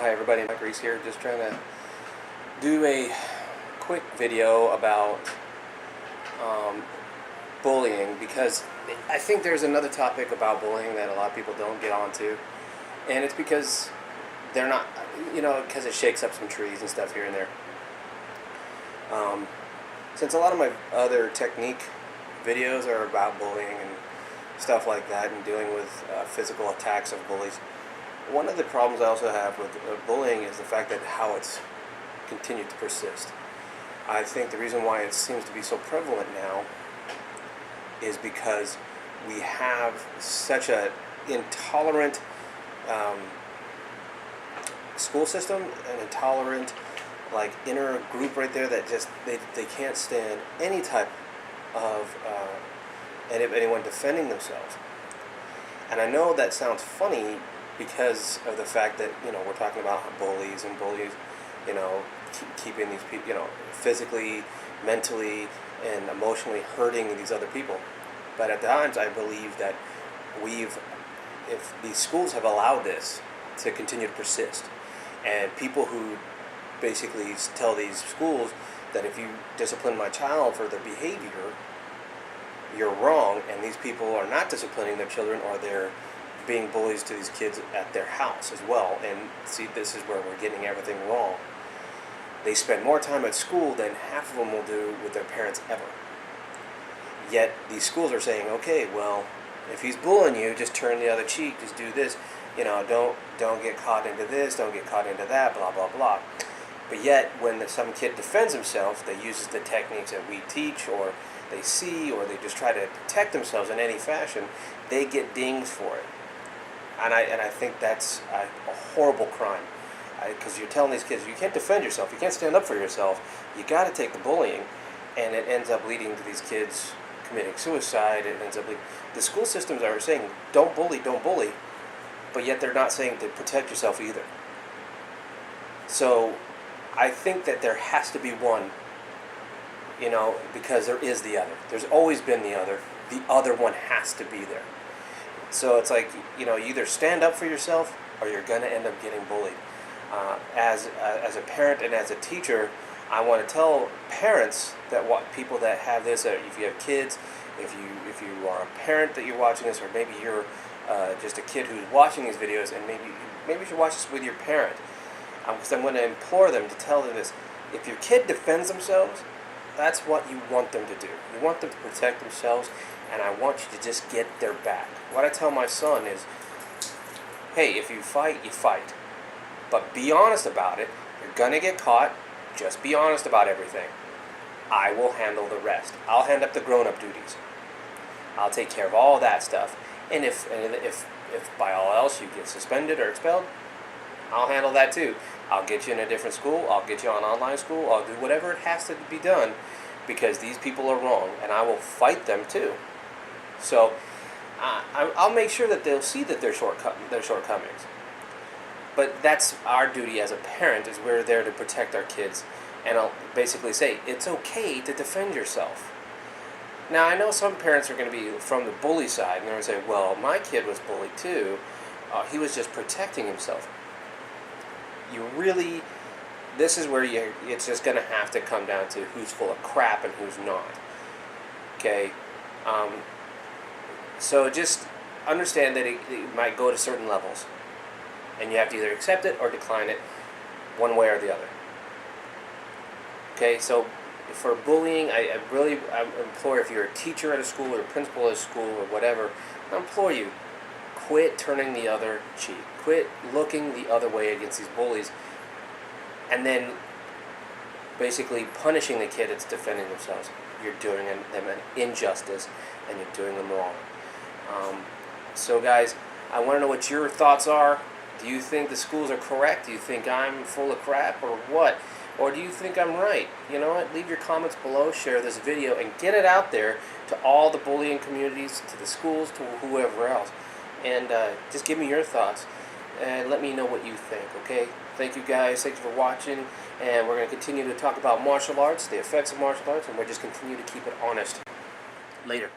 Hi everybody, Mike Reese here, just trying to do a quick video about bullying, because I think there's another topic about bullying that a lot of people don't get onto, and it's because they're not, because it shakes up some trees and stuff here and there. Since a lot of my other technique videos are about bullying and stuff like that and dealing with physical attacks of bullies, one of the problems I also have with bullying is the fact that how it's continued to persist. I think the reason why it seems to be so prevalent now is because we have such an intolerant school system, an intolerant inner group right there that just they can't stand any type of anyone defending themselves. And I know that sounds funny because of the fact that we're talking about bullies keeping these people physically, mentally, and emotionally hurting these other people. But at times I believe that if these schools have allowed this to continue to persist, and people who basically tell these schools that if you discipline my child for their behavior, you're wrong, and these people are not disciplining their children, or they're being bullies to these kids at their house as well. And see, this is where we're getting everything wrong. They spend more time at school than half of them will do with their parents ever. Yet these schools are saying, okay, well, if he's bullying you, just turn the other cheek, just do this, don't get caught into this, don't get caught into that, blah blah blah. But yet when some kid defends himself, they use the techniques that we teach, or they see, or they just try to protect themselves in any fashion, they get dings for it. And I think that's a horrible crime, because you're telling these kids, you can't defend yourself, you can't stand up for yourself, you got to take the bullying, and it ends up leading to these kids committing suicide. It ends up the school systems are saying don't bully, but yet they're not saying to protect yourself either. So I think that there has to be one, because there is the other. There's always been the other. The other one has to be there. So it's like, you either stand up for yourself or you're going to end up getting bullied. As a parent and as a teacher, I want to tell parents that people that have this, if you have kids, if you are a parent that you're watching this, or maybe you're just a kid who's watching these videos, and maybe you should watch this with your parent, because I'm going to implore them to tell them this. If your kid defends themselves, that's what you want them to do. You want them to protect themselves, and I want you to just get their back. What I tell my son is, hey, if you fight, you fight. But be honest about it. You're going to get caught. Just be honest about everything. I will handle the rest. I'll hand up the grown-up duties. I'll take care of all that stuff. And if by all else you get suspended or expelled, I'll handle that too. I'll get you in a different school. I'll get you on online school. I'll do whatever it has to be done, because these people are wrong, and I will fight them too. So I'll make sure that they'll see that their shortcomings. But that's our duty as a parent, is we're there to protect our kids. And I'll basically say, it's okay to defend yourself. Now, I know some parents are going to be from the bully side, and they're going to say, well, my kid was bullied too. He was just protecting himself. This is where it's just going to have to come down to who's full of crap and who's not. Okay? So just understand that it might go to certain levels, and you have to either accept it or decline it, one way or the other. Okay, so for bullying, I implore, if you're a teacher at a school or a principal at a school or whatever, I implore you, quit turning the other cheek. Quit looking the other way against these bullies, and then basically punishing the kid that's defending themselves. You're doing them an injustice, and you're doing them wrong. So guys, I want to know what your thoughts are. Do you think the schools are correct? Do you think I'm full of crap, or what? Or do you think I'm right? You know what? Leave your comments below, share this video, and get it out there to all the bullying communities, to the schools, to whoever else. And just give me your thoughts, and let me know what you think, okay? Thank you guys. Thank you for watching. And we're going to continue to talk about martial arts, the effects of martial arts, and we'll just continue to keep it honest. Later.